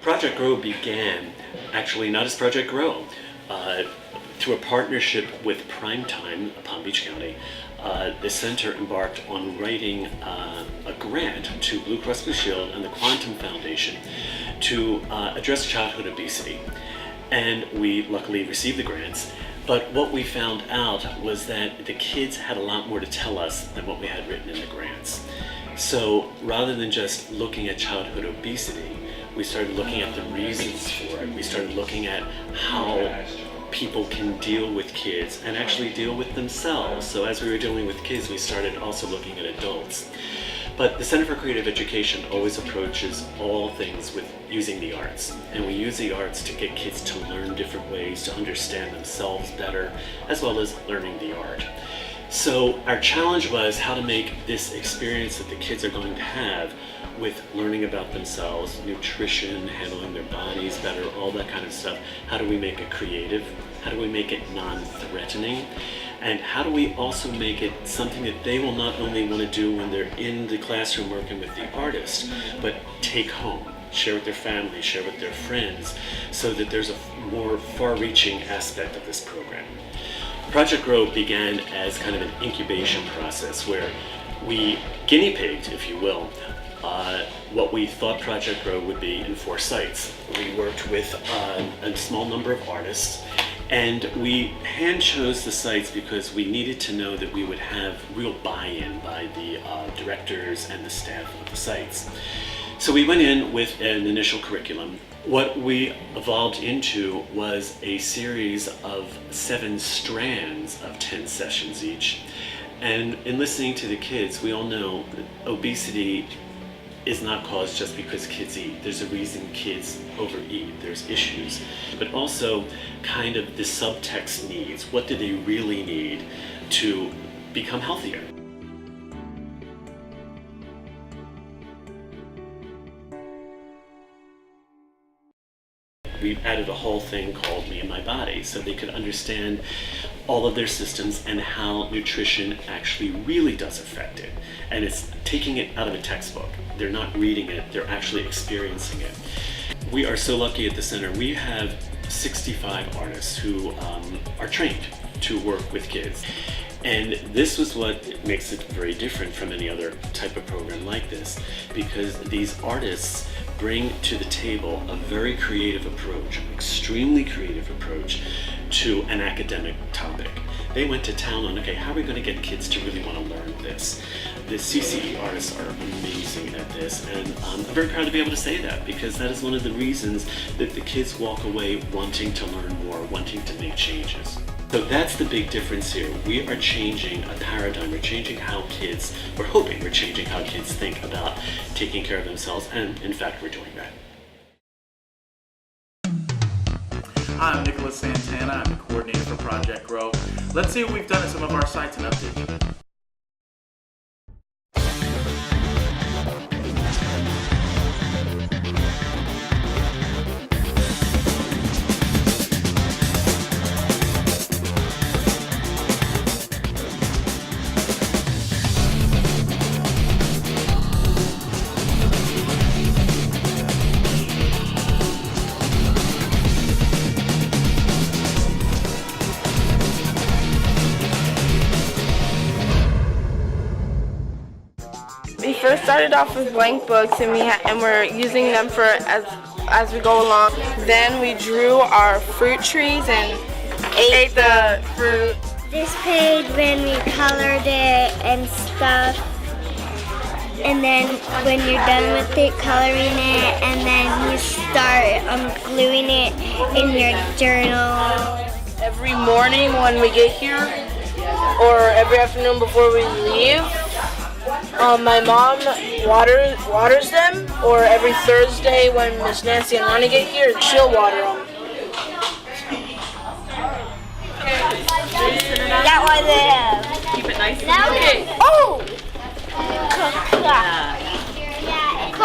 Project Grow began actually not as Project Grow. Through a partnership with Primetime, Palm Beach County, the center embarked on writing a grant to Blue Cross Blue Shield and the Quantum Foundation to address childhood obesity. And we luckily received the grants, but what we found out was that the kids had a lot more to tell us than what we had written in the grants. So rather than just looking at childhood obesity, we started looking at the reasons for it. We started looking at how people can deal with kids and actually deal with themselves. So as we were dealing with kids, we started also looking at adults. But the Center for Creative Education always approaches all things with using the arts. And we use the arts to get kids to learn different ways, to understand themselves better, as well as learning the art. So our challenge was how to make this experience that the kids are going to have with learning about themselves, nutrition, handling their bodies better, all that kind of stuff. How do we make it creative? How do we make it non-threatening? And how do we also make it something that they will not only want to do when they're in the classroom working with the artist, but take home, share with their family, share with their friends, so that there's a more far-reaching aspect of this program. Project Grow began as kind of an incubation process where we guinea pigged, if you will, what we thought Project Grow would be in 4 sites. We worked with a small number of artists, and we hand chose the sites because we needed to know that we would have real buy-in by the directors and the staff of the sites. So we went in with an initial curriculum. What we evolved into was a series of 7 strands of 10 sessions each. And in listening to the kids, we all know that obesity is not caused just because kids eat. There's a reason kids overeat. There's issues. But also kind of the subtext needs. What do they really need to become healthier? We added a whole thing called Me and My Body so they could understand all of their systems and how nutrition actually really does affect it. And it's taking it out of a textbook. They're not reading it, they're actually experiencing it. We are so lucky at the center. We have 65 artists who are trained to work with kids. And this was what makes it very different from any other type of program like this, because these artists bring to the table a very creative approach, extremely creative approach to an academic topic. They went to town on, okay, how are we going to get kids to really want to learn this? The CCE artists are amazing at this, and I'm very proud to be able to say that, because that is one of the reasons that the kids walk away wanting to learn more, wanting to make changes. So that's the big difference here. We are changing a paradigm. We're changing how kids, we're hoping we're changing how kids think about taking care of themselves, and in fact, we're doing that. I'm Nicholas Santana. I'm the coordinator for Project Grow. Let's see what we've done at some of our sites and updates. We first started off with blank books, and we're using them for as we go along. Then we drew our fruit trees and ate the fruit. This page when we colored it and stuff, and then when you're done with it, coloring it, and then you start gluing it in your journal. Every morning when we get here, or every afternoon before we leave, my mom waters them, or every Thursday when Miss Nancy and Ronnie get here, she'll water them. That was it. Keep it nice and Okay. Oh!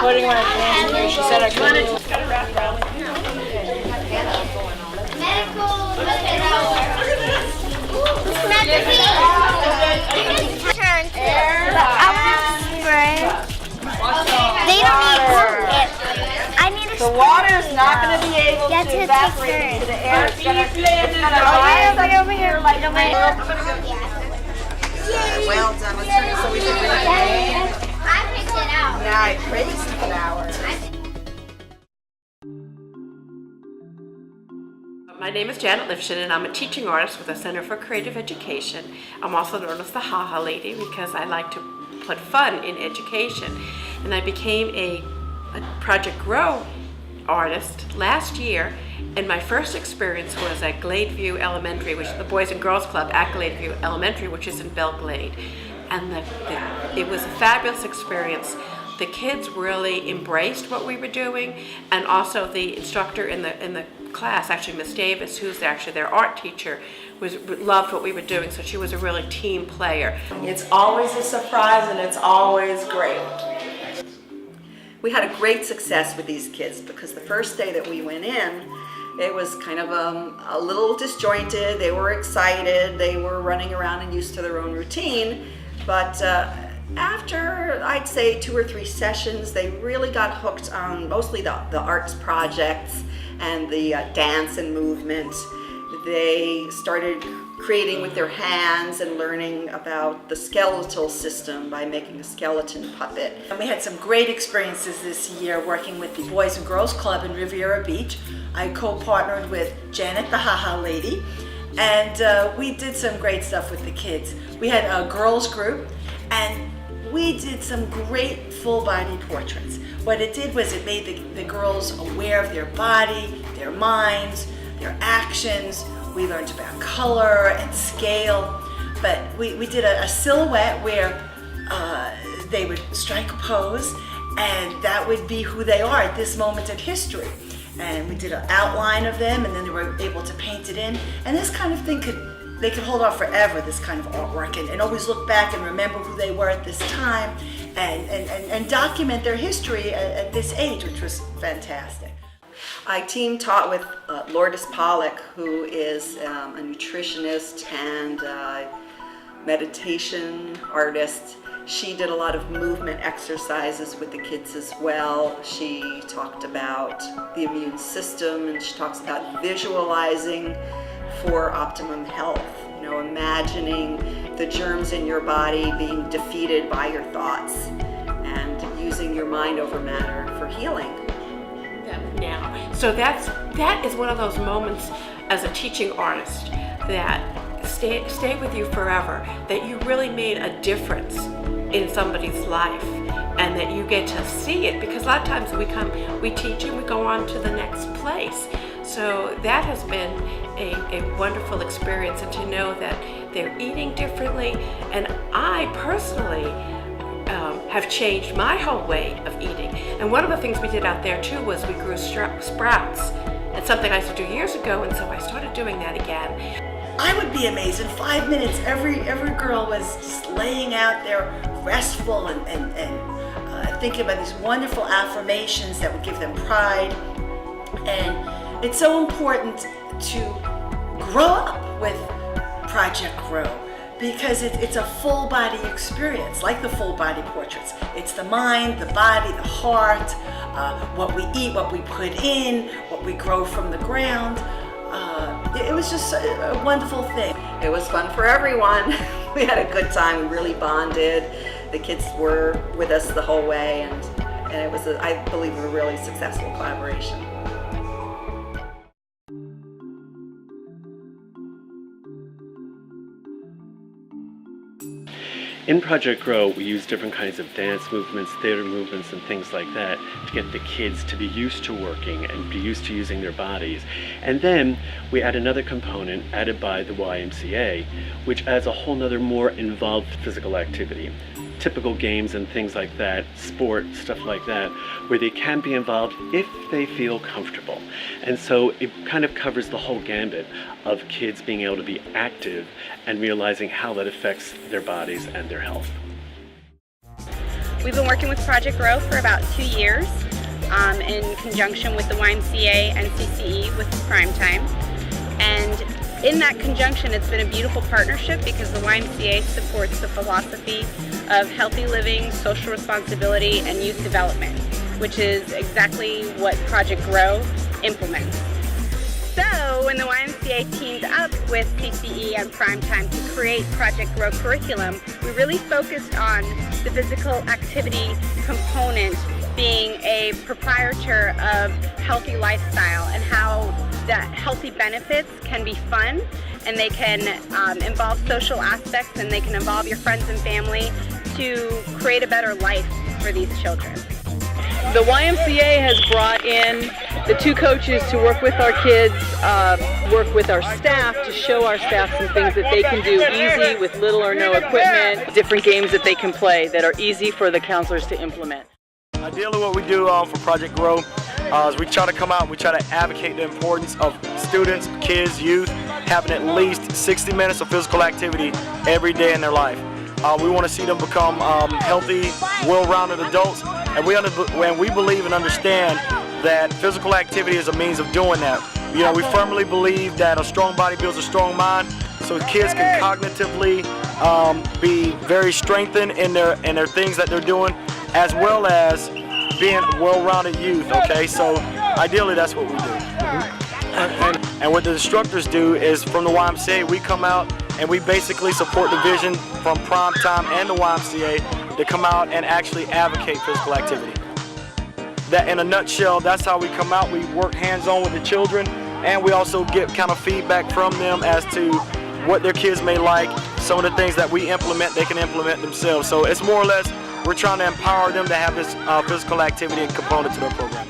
Putting my hands here, she said I couldn't. just gotta wrap around. They don't need it. I need a The water is not going to be able You have to to evaporate take into turns. the air. It's going to rise up here like a Well done. Let's turn it so we can read the name. I picked it out. Nice. Praise flowers. My name is Janet Lifshin, and I'm a teaching artist with the Center for Creative Education. I'm also known as the Ha-Ha Lady because I like to put fun in education. And I became a Project Grow artist last year, and my first experience was at Gladeview Elementary, which is the Boys and Girls Club at Gladeview Elementary, which is in Belle Glade. And it was a fabulous experience. The kids really embraced what we were doing, and also the instructor in the class, actually Miss Davis, who's actually their art teacher, loved what we were doing, so she was a really team player. It's always a surprise and it's always great. We had a great success with these kids because the first day that we went in, it was kind of a little disjointed. They were excited, they were running around and used to their own routine, but after, I'd say 2 or 3 sessions, they really got hooked on mostly the arts projects and the dance and movement. They started creating with their hands and learning about the skeletal system by making a skeleton puppet. And we had some great experiences this year working with the Boys and Girls Club in Riviera Beach. I co-partnered with Janet, the Ha-Ha Lady, and we did some great stuff with the kids. We had a girls group, and we did some great full body portraits. What it did was it made the girls aware of their body, their minds, their actions. We learned about color and scale, but we did a silhouette where they would strike a pose, and that would be who they are at this moment in history. And we did an outline of them, and then they were able to paint it in. And this kind of thing they could hold on forever, this kind of artwork, and always look back and remember who they were at this time, and document their history at this age, which was fantastic. I team taught with Lourdes Pollock, who is a nutritionist and meditation artist. She did a lot of movement exercises with the kids as well. She talked about the immune system, and she talks about visualizing for optimum health. You know, imagining the germs in your body being defeated by your thoughts and using your mind over matter for healing. Now, so that is one of those moments as a teaching artist that stay with you forever, that you really made a difference in somebody's life, and that you get to see it, because a lot of times we teach and we go on to the next place. So that has been a wonderful experience, and to know that they're eating differently. And I personally have changed my whole way of eating. And one of the things we did out there too was we grew sprouts. It's something I used to do years ago, and so I started doing that again. I would be amazed. In 5 minutes, every girl was just laying out there restful and thinking about these wonderful affirmations that would give them pride. And it's so important to grow up with Project Grow, because it's a full body experience, like the full body portraits. It's the mind, the body, the heart, what we eat, what we put in, what we grow from the ground. It was just a wonderful thing. It was fun for everyone. We had a good time. We really bonded. The kids were with us the whole way, and it was, I believe, a really successful collaboration. In Project Grow, we use different kinds of dance movements, theater movements, and things like that to get the kids to be used to working and be used to using their bodies. And then we add another component added by the YMCA, which adds a whole nother more involved physical activity. Typical games and things like that, sport, stuff like that, where they can be involved if they feel comfortable. And so it kind of covers the whole gambit of kids being able to be active and realizing how that affects their bodies and their health. We've been working with Project Grow for about 2 years in conjunction with the YMCA and CCE with Primetime. And in that conjunction, it's been a beautiful partnership because the YMCA supports the philosophy of healthy living, social responsibility, and youth development. which is exactly what Project Grow implements. So when the YMCA teamed up with CCE and Primetime to create Project Grow curriculum, we really focused on the physical activity component being a proprietor of healthy lifestyle and how that healthy benefits can be fun and they can involve social aspects and they can involve your friends and family to create a better life for these children. The YMCA has brought in the 2 coaches to work with our kids, work with our staff to show our staff some things that they can do easy with little or no equipment, different games that they can play that are easy for the counselors to implement. Ideally what we do for Project Grow is we try to come out and we try to advocate the importance of students, kids, youth having at least 60 minutes of physical activity every day in their life. We want to see them become healthy, well-rounded adults, and we believe and understand that physical activity is a means of doing that. You know, we firmly believe that a strong body builds a strong mind, so kids can cognitively be very strengthened in their things that they're doing, as well as being well-rounded youth. Okay, so ideally that's what we do. And what the instructors do is, from the YMCA, we come out and we basically support the vision from Primetime and the YMCA to come out and actually advocate physical activity. That, in a nutshell, that's how we come out. We work hands-on with the children, and we also get kind of feedback from them as to what their kids may like. Some of the things that we implement, they can implement themselves. So it's more or less, we're trying to empower them to have this physical activity component to their program.